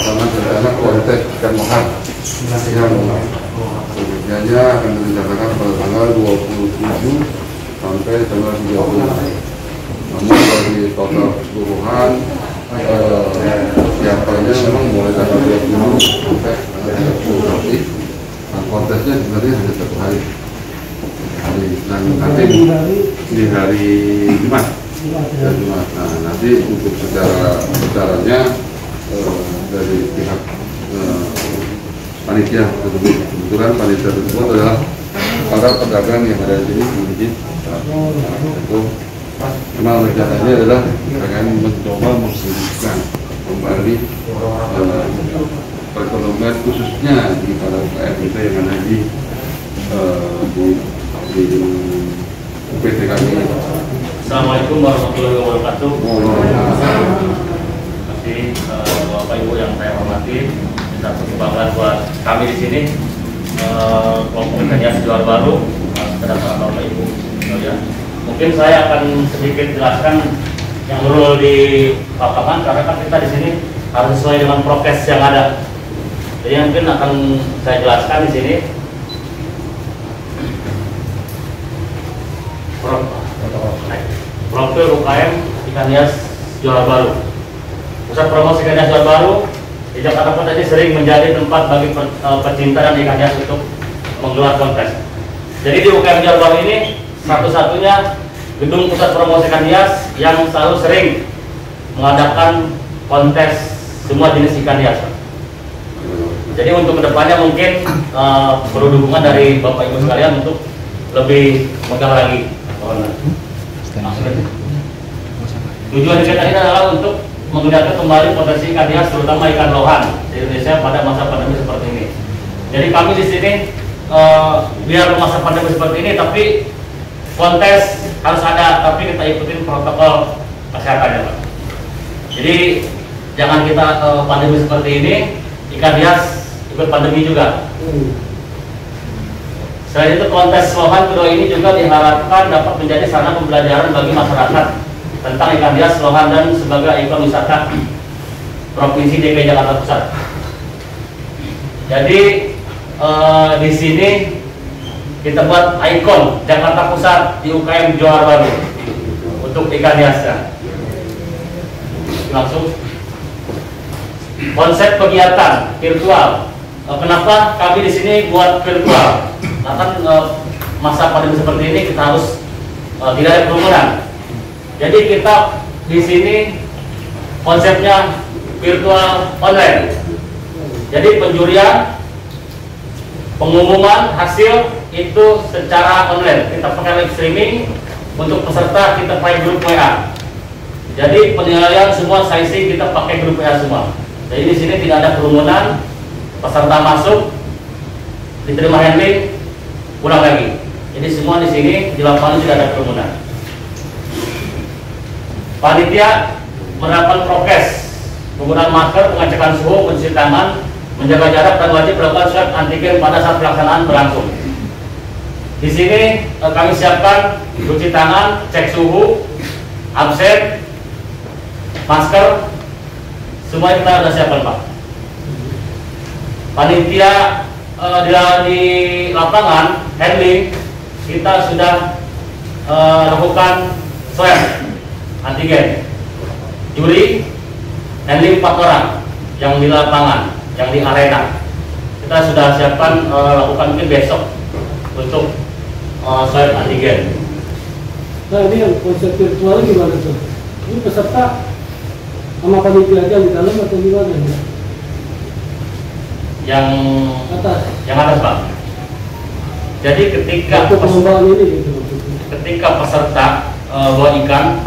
lapangan rencana kontes ikan mohan yang penelitiannya akan direncanakan pada tanggal 27 sampai tanggal 30. Namun dari total keseluruhan persiapannya memang mulai tanggal 20 sampai tanggal 30 nanti. Nah, kontesnya sebenarnya hanya 1 hari. Dan nanti di hari Jumat. Nah, nanti untuk secaranya dari pihak panitia tersebut, kebetulan panitia tersebut adalah para pedagang yang ada di sini memiliki itu. Memang rencananya adalah akan mencoba memulihkan kembali perekonomian khususnya di para UKM kita yang ada di UPT kami. Assalamualaikum warahmatullahi wabarakatuh. Masih Bapak Ibu yang saya hormati, satu kebanggaan buat kami di sini. Kelompok ikan jual baru, kedatangan Bapak Ibu. Ya. Mungkin saya akan sedikit jelaskan yang rule di lapangan karena kan kita di sini harus sesuai dengan prokes yang ada. Jadi mungkin akan saya jelaskan di sini. Profil UKM ikan hias jual baru. Pusat promosi ikan hias jual baru di Jakarta Kota ini sering menjadi tempat bagi pecinta dan ikan hias untuk menggelar kontes. Jadi di UKM jual baru ini satu-satunya gedung pusat promosi ikan hias yang selalu sering mengadakan kontes semua jenis ikan hias. Jadi untuk kedepannya mungkin perlu dukungan dari Bapak Ibu sekalian untuk lebih megah lagi. Tujuan kegiatan ini adalah untuk menggunakan kembali potensi ikan hias, terutama ikan lohan di Indonesia pada masa pandemi seperti ini. Jadi kami di sini biar masa pandemi seperti ini, tapi kontes harus ada, tapi kita ikutin protokol kesehatannya, Pak. Jadi jangan kita pandemi seperti ini, ikan hias ikut pandemi juga. Selain itu kontes lohan kedua ini juga diharapkan dapat menjadi sarana pembelajaran bagi masyarakat tentang ikan hias, lohan dan sebagai ikon wisata Provinsi DKI Jakarta Pusat. Jadi di sini kita buat ikon Jakarta Pusat di UKM Johar Baru untuk ikan hiasnya. Langsung konsep kegiatan virtual. Kenapa kami di sini buat virtual? Nah kan masa pandemi seperti ini kita harus tidak ada kerumunan. Jadi kita di sini konsepnya virtual online. Jadi penjurian, pengumuman hasil itu secara online. Kita pakai live streaming, untuk peserta kita pakai grup WA. Jadi penilaian semua sizing kita pakai grup WA semua. Jadi di sini tidak ada kerumunan, peserta masuk, diterima handling, pulang lagi. Jadi semua di sini di lapangan tidak ada kerumunan. Panitia menerapkan prokes, penggunaan masker, pengecekan suhu, mencuci tangan, menjaga jarak dan wajib melakukan swab antigen pada saat pelaksanaan berlangsung. Di sini kami siapkan cuci tangan, cek suhu, absen, masker, semua kita sudah siapkan, Pak. Panitia di lapangan handling kita sudah lakukan swab antigen. Juri handling 4 orang yang di lapangan, yang di arena kita sudah siapkan lakukan mungkin besok untuk swab antigen. Nah ini yang konsep virtual gimana tuh? Ini peserta sama panitia aja di dalam atau gimana? Yang atas, Pak. Jadi ketika peserta bawa ikan,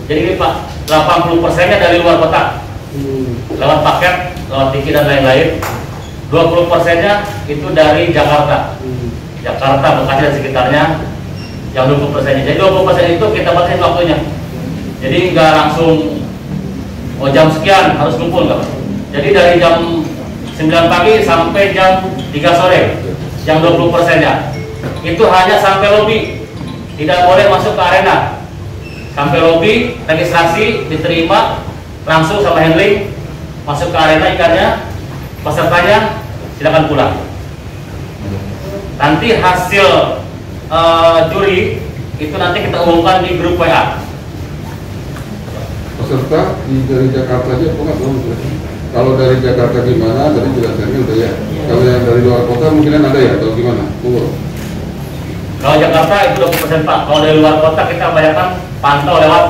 jadi ini Pak 80%-nya dari luar kota, lewat paket, lewat tiki dan lain-lain. 20%-nya itu dari Jakarta, Bekasi dan sekitarnya, yang 20%-nya. Jadi 20% itu kita batasin waktunya. Jadi nggak langsung jam sekian harus kumpul, nggak Pak. Jadi dari jam 9 pagi sampai jam 3 sore, yang 20%-nya itu hanya sampai lobi, tidak boleh masuk ke arena. Sampai lobi, registrasi diterima langsung sama handling, masuk ke arena ikannya, pesertanya silakan pulang. Nanti hasil juri itu nanti kita umumkan di grup WA. Peserta dari Jakarta aja kok belum. Kalau dari Jakarta gimana? Tadi jelasnya udah ya. Kalau yang dari luar kota mungkin ada ya atau gimana? Kalau Jakarta itu 20% Pak. Kalau dari luar kota kita kebanyakan pantau lewat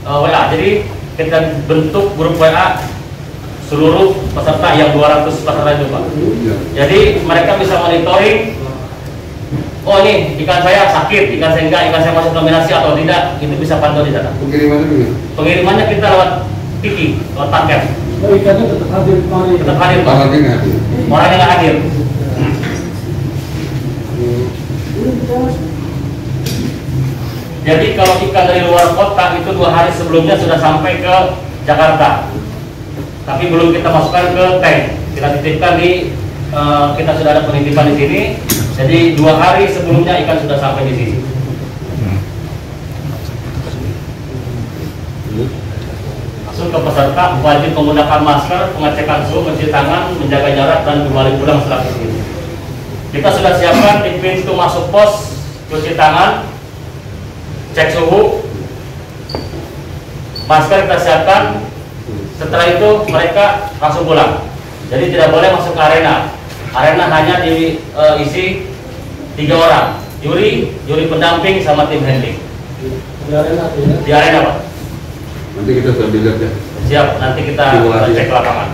WA. Jadi kita bentuk grup WA seluruh peserta yang 200 peserta itu Pak. Ya. Jadi mereka bisa monitoring. Oh ini ikan saya sakit, ikan saya enggak, ikan saya masuk nominasi atau tidak, itu bisa pantau di sana. Pengirimannya gimana? Pengirimannya kita lewat Tiki, lewat paket. Oh, ikannya tetap hadir kemarin. Tetap hadir Pak. Orangnya nggak hadir. Orangnya nggak hadir. Jadi kalau ikan dari luar kota itu 2 hari sebelumnya sudah sampai ke Jakarta, tapi belum kita masukkan ke tank. Kita titipkan di, kita sudah ada penitipan di sini. Jadi 2 hari sebelumnya ikan sudah sampai di sini. Langsung ke peserta wajib menggunakan masker, pengecekan suhu, mencuci tangan, menjaga jarak dan kembali pulang setelah itu. Kita sudah siapkan di pintu masuk pos cuci tangan, cek suhu, masker kita siapkan. Setelah itu mereka langsung pulang. Jadi tidak boleh masuk ke arena. Arena hanya diisi 3 orang, juri pendamping sama tim handling. Di arena ya? Di arena Pak. Nanti kita sambil lihat ya. Siap, nanti kita Simulasi. cek ke lapangan.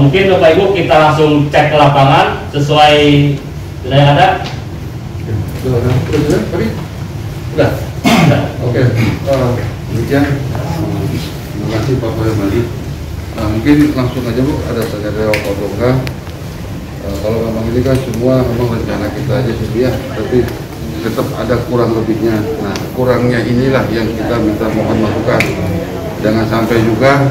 Mungkin Bapak Ibu kita langsung cek ke lapangan sesuai sudah yang ada. Sudah, tadi? Sudah. Oke. Demikian. Terima kasih Pak Mali. Mungkin langsung aja Bu, ada tanya jawab atau enggak? Kalau memang ini kan semua memang rencana kita aja sih ya, tapi tetap ada kurang lebihnya. Nah, kurangnya inilah yang kita minta mohon masukan. Jangan sampai juga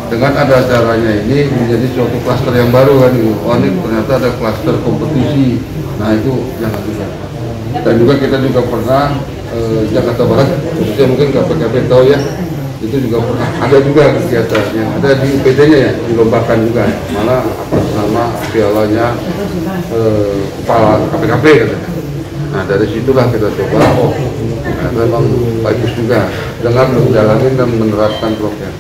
dengan ada acaranya ini menjadi suatu klaster yang baru kan. Oh ini ternyata ada klaster kompetisi. Nah itu jangan juga. Dan juga kita juga pernah Jakarta Barat, khususnya mungkin KPKB tahu ya, itu juga pernah ada juga kegiatan yang ada di UPD-nya ya, dilombakan juga, malah atas nama pialanya kepala KPKB katanya. Nah dari situlah kita coba, oh memang bagus juga dengan menjalani dan menerapkan prokes.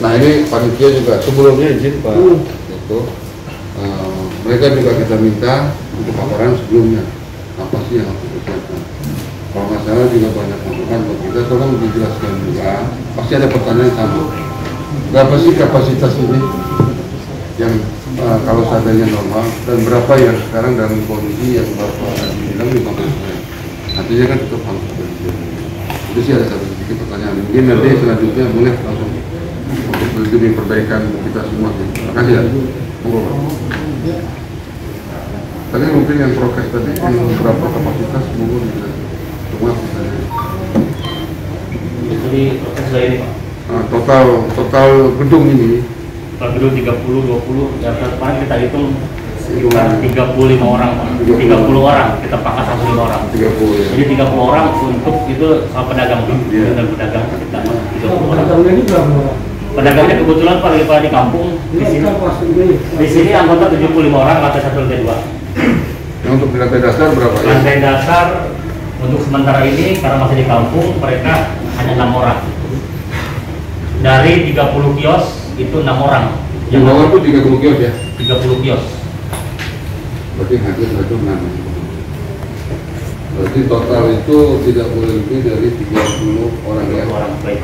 Nah ini panitia juga sebelumnya izin Pak, itu mereka juga kita minta untuk paparan sebelumnya apa sih yang harus disiapkan. Kalau nggak salah juga banyak masukan buat kita, tolong dijelaskan juga. Pasti ada pertanyaan sama. Berapa sih kapasitas ini yang kalau seadanya normal dan berapa yang sekarang dalam kondisi yang Bapak bilang 15%. Artinya kan tetap harus berjalan. Itu sih ada satu sedikit pertanyaan. Mungkin nanti selanjutnya boleh langsung untuk lebih perbaikan kita semua. Terima kasih ya. Monggo Pak. Tadi mungkin yang prokes tadi yang berapa kapasitas monggo dijelaskan. Semua pertanyaan. Jadi prokes sudah ini Pak. Total gedung ini. Kalau dulu 30, 20, ya kemarin kita hitung sekitar 35 orang Pak. 30 orang, kita pangkas 105 orang. 30 ya. Jadi 30 orang untuk itu sama pedagang Pak. Iya. Dan pedagang kita 30 orang. Pedagangnya ini berapa? Pedagangnya kebetulan Pak lagi pada di kampung di sini. Di sini anggota 75 orang, lantai 1 lantai 2. Yang untuk di lantai dasar berapa ya? Lantai dasar untuk sementara ini karena masih di kampung mereka hanya 6 orang. Dari 30 kios itu 6 orang. Yang bawah itu 30 kios ya? 30 kios. Berarti hampir 106. Berarti total itu tidak boleh lebih dari 30 orang ya? Orang baik.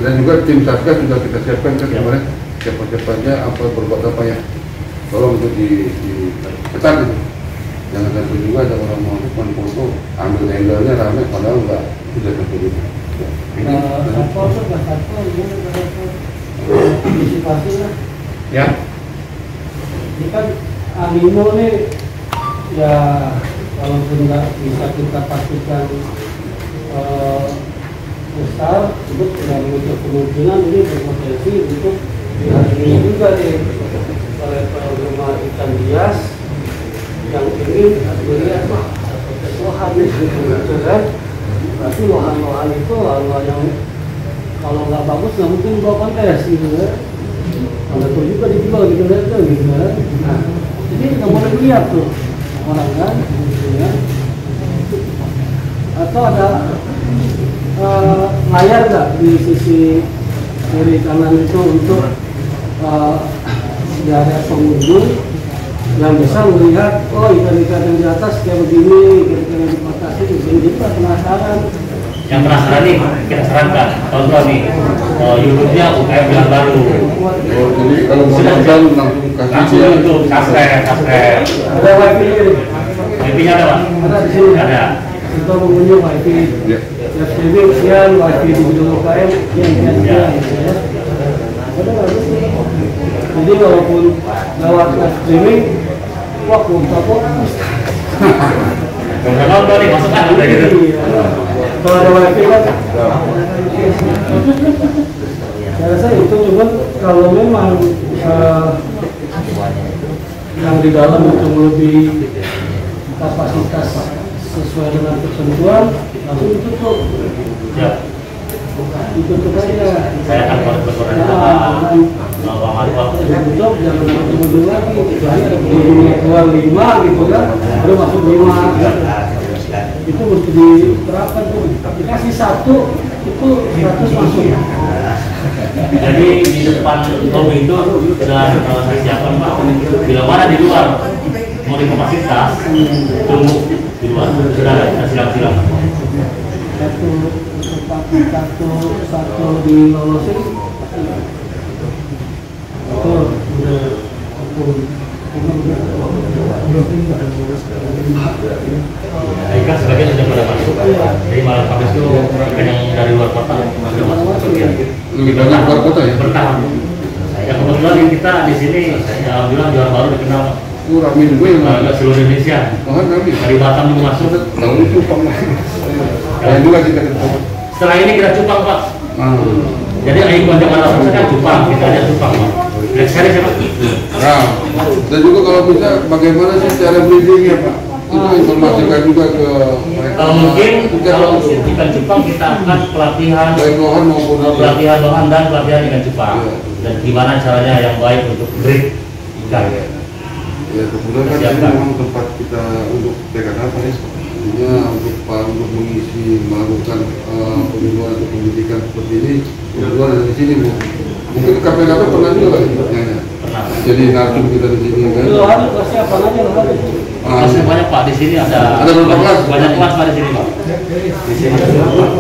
Dan juga tim satgas sudah kita siapkan kan kemarin siapa-siapanya apa berbuat apa ya? Tolong itu ketat itu. Jangan sampai juga ada orang mau foto ambil handle-nya rame padahal enggak sudah tertulis. Antisipasi lah. Ya. Ini kan animo nih ya walaupun nggak bisa kita pastikan besar, itu tidak menutup kemungkinan ini berpotensi untuk di hari ini juga nih oleh penggemar ikan hias yang ingin melihat lohan nih gitu kan. Berarti lohan-lohan itu lohan yang kalau nggak bagus nggak mungkin bawa kontes gitu kan. Kalau itu juga dijual gitu kan, nah jadi nggak boleh lihat tuh orang kan, gitu ya. Atau ada layar nggak di sisi kiri kanan itu untuk dari pengunjung yang bisa melihat, oh ikan-ikan yang di atas kayak begini, ikan-ikan yang di atas itu begini, jadi penasaran. Yang penasaran nih, kita sarankan tonton nih YouTube-nya UKM Bilang Baru. Oh, jadi kalau mau nonton Langsung YouTube, subscribe. Ada wifi nya. Wifi-nya ada Pak? Ada di sini. Ada. Kita mengunjung wifi. Ya. Live streaming siang, wifi di gedung UKM siang. Ada bagus nih. Jadi walaupun lewat live streaming, wah kuota fokus. Kalau nonton nih masukkan udah gitu. Kalau ada wifi kan, saya rasa itu cuman kalau memang yang di dalam itu lebih kapasitas sesuai dengan ketentuan langsung ditutup. Ya. Ditutup aja. Saya akan berkoordinasi sama Bang Alfa. Ditutup jangan ketemu lagi. Kecuali ada pengunjungnya keluar 5 gitu kan, baru masuk 5. Itu mesti diterapkan tuh. Dikasih 1 itu 100 masuk. Jadi di depan lobi itu sudah disiapkan Pak. Bila mana di luar mau di kapasitas, tunggu di luar. Sudah ada silang-silang. Satu di lolosin. Itu udah Ikan sebagian sudah pada masuk. Jadi malam Kamis itu ikan yang dari luar kota sudah masuk sebagian. Lebih banyak luar kota ya? Bertahan. Ya kebetulan kita di sini, alhamdulillah juara baru dikenal Rame juga yang seluruh Indonesia. rame. Dari Batam itu masuk. Tahu itu Cupang. Kayak juga kita ketemu. Setelah ini kita cupang Pak. Jadi ikon Jakarta Pusat kan cupang, kita ada cupang Pak. Next kali siapa? Nah, dan juga kalau bisa bagaimana sih cara breedingnya Pak? Itu informasikan juga ke mereka. Kalau mungkin kalau ikan cupang kita akan pelatihan baik lohan maupun pelatihan lohan dan pelatihan ikan cupang. Dan gimana caranya yang baik untuk breed ikan. Ya kebetulan kan ini memang tempat kita untuk TKK Pak ya. Artinya untuk mengisi melakukan pembimbingan atau pendidikan seperti ini kebetulan ada di sini Bu. Mungkin KPKP pernah juga kali ya. Pernah. Jadi narsum kita di sini kan. Lohan kelasnya apa aja lohan? Kelasnya banyak Pak, di sini ada berapa kelas? banyak kelas Pak di sini Pak. Di sini ada berapa?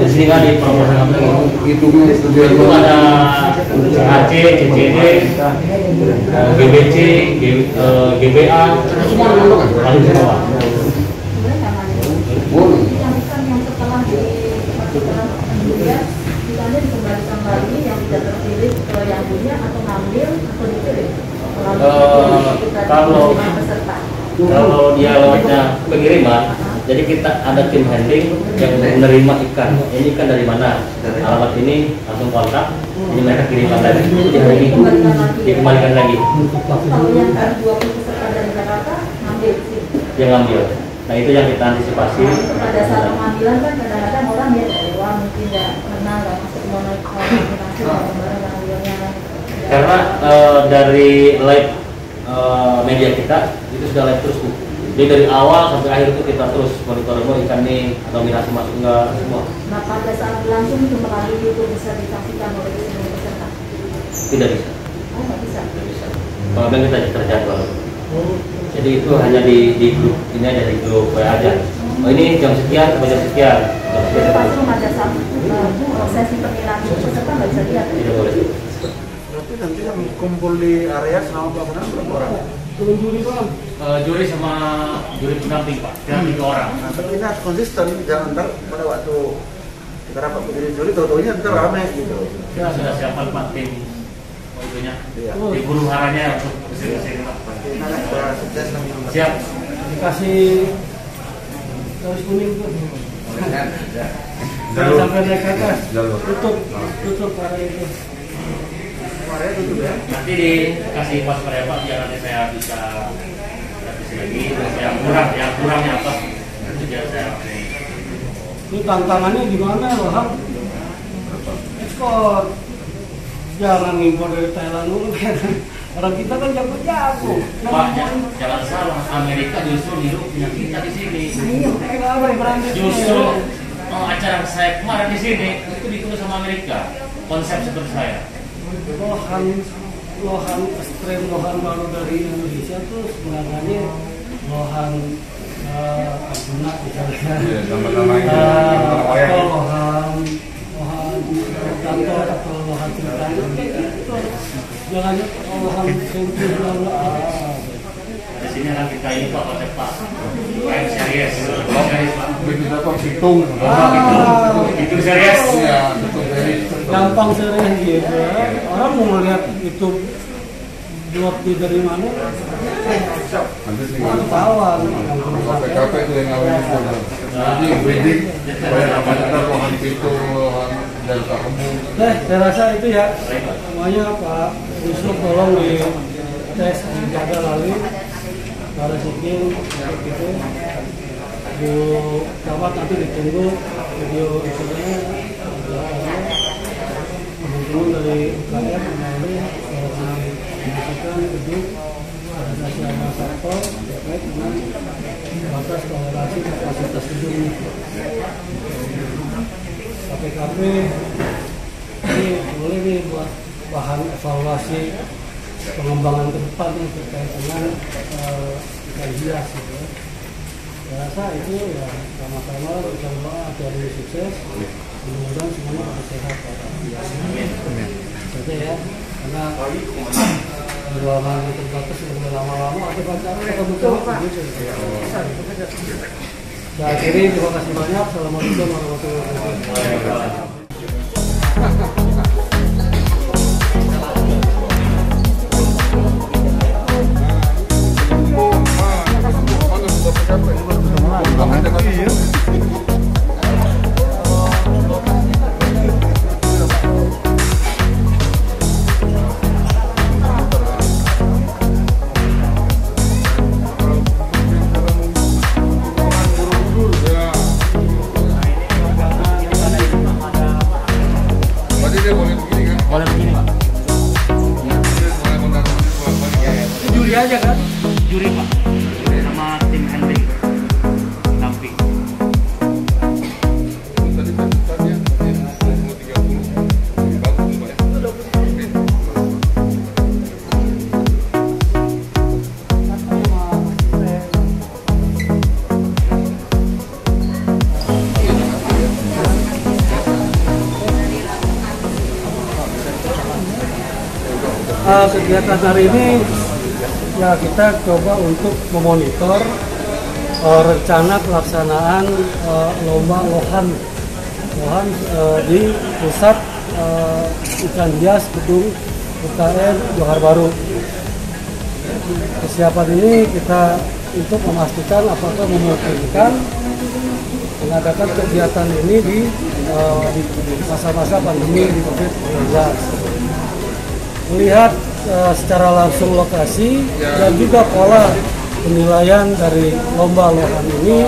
Di sini kan di promosi itu ada CHC, CCD, GBC, GBA, semua ada kan? paling semua. Boleh. Yang setelah dikembalikan lagi yang tidak terpilih ke yang punya atau ngambil atau dipilih. Kalau dia lewatnya pengiriman, jadi kita ada tim handling yang menerima ikan. Ini ikan dari mana? Alamat ini langsung kontak. Ini mereka kirimkan lagi. Dikembalikan lagi. Kalau yang dari 20 peserta dari Jakarta ngambil sih. Dia ngambil. Nah itu yang kita antisipasi. Pada saat pengambilan kan kadang-kadang orang ya dari luar mungkin nggak pernah nggak masuk nominasi kemarin ngambilnya. Karena dari live media kita itu sudah live terus Bu. Jadi dari awal sampai akhir itu kita terus monitor ikan ini nominasi masuk enggak semua. Nah pada saat berlangsung itu melalui itu bisa disaksikan oleh seluruh peserta. Tidak bisa. Oh nggak bisa. Tidak bisa. Kalau memang kita terjadwal. Jadi itu hanya di grup ini aja di grup WA aja. Oh ini jam sekian sampai jam sekian. Jadi pasti pada saat prosesi penilaian itu peserta nggak bisa lihat. Tidak boleh. Berarti nanti yang kumpul di area selama bangunan berapa orang? Turun juri Bang. Juri sama juri pendamping Pak, dan 3 orang. Nah, tapi ini harus konsisten, jangan ntar pada waktu kita rapat menjadi juri, tahu-tahunya ntar rame gitu. Kita sudah siapkan Pak tim itunya, Iya. tim huru haranya untuk mesin-mesin Pak. Kita ada sukses kami. Siap. Dikasih garis kuning tuh. Jangan sampai naik ke atas. Tutup area itu. Area tutup ya. Nanti dikasih pas pada Pak biar nanti saya bisa revisi lagi. Terus yang kurangnya apa? Itu biar saya Ini tantangannya gimana loh, Ham? Ekspor. Jangan impor dari Thailand dulu kan. Orang kita kan jago-jago. Pak, jangan salah, Amerika justru niru punya kita di sini. Justru acara saya kemarin di sini itu ditulis sama Amerika. Konsep seperti saya. Lohan ekstrem, lohan baru dari Indonesia tuh sebenarnya lohan Arjuna misalnya. Atau lohan kantor atau lohan cinta itu jangan lohan sentuh Di sini akan kita ini Pak konsep Pak. Kayak serius. Begitu apa hitung. Itu serius. Iya, betul serius. gampang serius gitu ya. Orang mau melihat itu buat dari mana? Nanti tinggal Ketahuan. KPKP itu yang ngawin itu. Jadi wedding, banyak namanya lohan pintu, lohan delta umum. Saya rasa itu ya. Semuanya Pak Yusuf tolong di tes jaga lalu para sikin gitu. Video dapat nanti ditunggu video istilahnya teman-teman dari UKM melalui membutuhkan gedung organisasi Amasato terkait dengan batas toleransi kapasitas gedung KPKP ini boleh nih buat bahan evaluasi pengembangan ke depan nih terkait dengan ikan hias gitu ya. Saya rasa itu ya sama-sama insya Allah agar sukses, mudah-mudahan semuanya bisa sehat. Jadi ya, karena ruangan terbatas sudah lama-lama ada pacaran atau betul Pak. Saya akhiri, terima kasih banyak. Assalamualaikum warahmatullahi wabarakatuh. Boleh begini Pak. Juri aja kan? Juri Pak. Sama tim handling. Damping. Kegiatan hari ini ya kita coba untuk memonitor rencana pelaksanaan lomba lohan di pusat ikan hias gedung UKM Johar Baru. Kesiapan ini kita untuk memastikan apakah memungkinkan mengadakan kegiatan ini di masa-masa pandemi di COVID-19. Melihat secara langsung lokasi dan juga pola penilaian dari lomba lohan ini,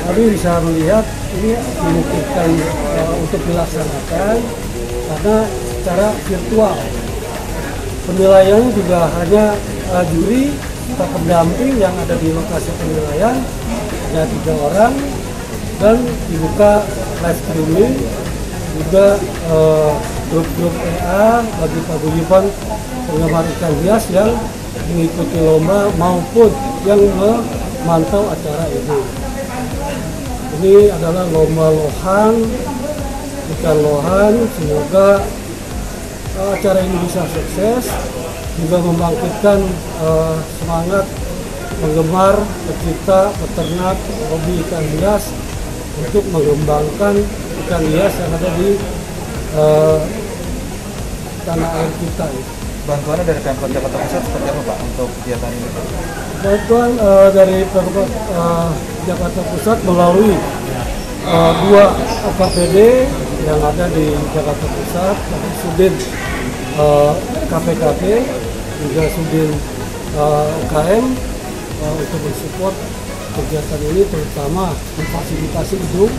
kami bisa melihat ini dimungkinkan untuk dilaksanakan karena secara virtual. Penilaiannya juga hanya juri atau pendamping yang ada di lokasi penilaian, ada 3 orang dan dibuka live streaming juga grup-grup EA bagi paguyuban penggemar ikan hias yang mengikuti lomba maupun yang memantau acara ini. Ini adalah lomba lohan, ikan lohan. Semoga acara ini bisa sukses, juga membangkitkan semangat penggemar, pecinta, peternak, hobi ikan hias untuk mengembangkan ikan hias yang ada di tanah air kita. Bantuannya dari Pemkot Jakarta Pusat seperti apa Pak untuk kegiatan ini? Bantuan dari Pemkot Jakarta Pusat melalui 2 OKPD yang ada di Jakarta Pusat, Sudin KPKP, juga Sudin UKM untuk mensupport kegiatan ini, terutama memfasilitasi gedung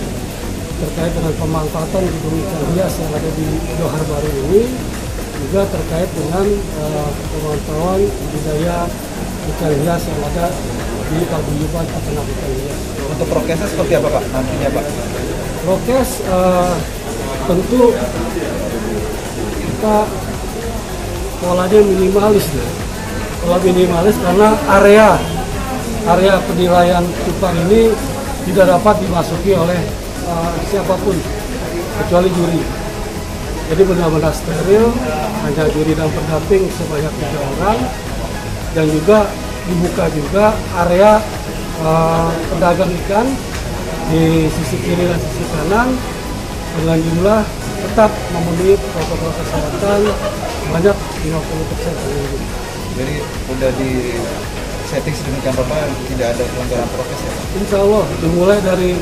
terkait dengan pemanfaatan gedung ikan hias yang ada di Johar Baru ini, juga terkait dengan pemantauan budidaya ikan hias yang ada di paguyuban peternak ikan hias. Untuk prokesnya seperti apa Pak nantinya Pak? Prokes tentu kita polanya minimalis ya. Pola minimalis karena area penilaian cupang ini tidak dapat dimasuki oleh siapapun kecuali juri. Jadi benar-benar steril, hanya juri dan pendamping sebanyak 3 orang, dan juga dibuka juga area pedagang ikan di sisi kiri dan sisi kanan dengan jumlah tetap memenuhi protokol kesehatan banyak 50%. Jadi udah di setting sedemikian rupa tidak ada pelanggaran prokes ya? Insya Allah dimulai dari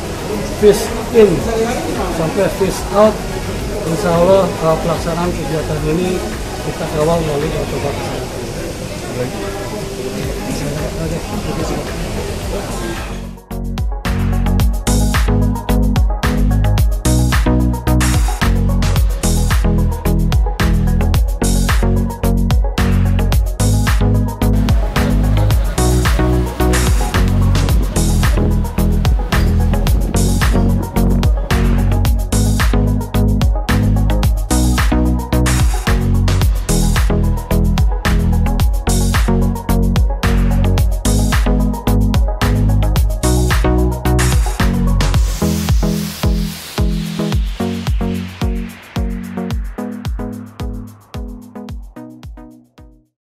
fish in sampai fish out, insya Allah pelaksanaan kegiatan ini kita kawal melalui protokol kesehatan. Terima kasih.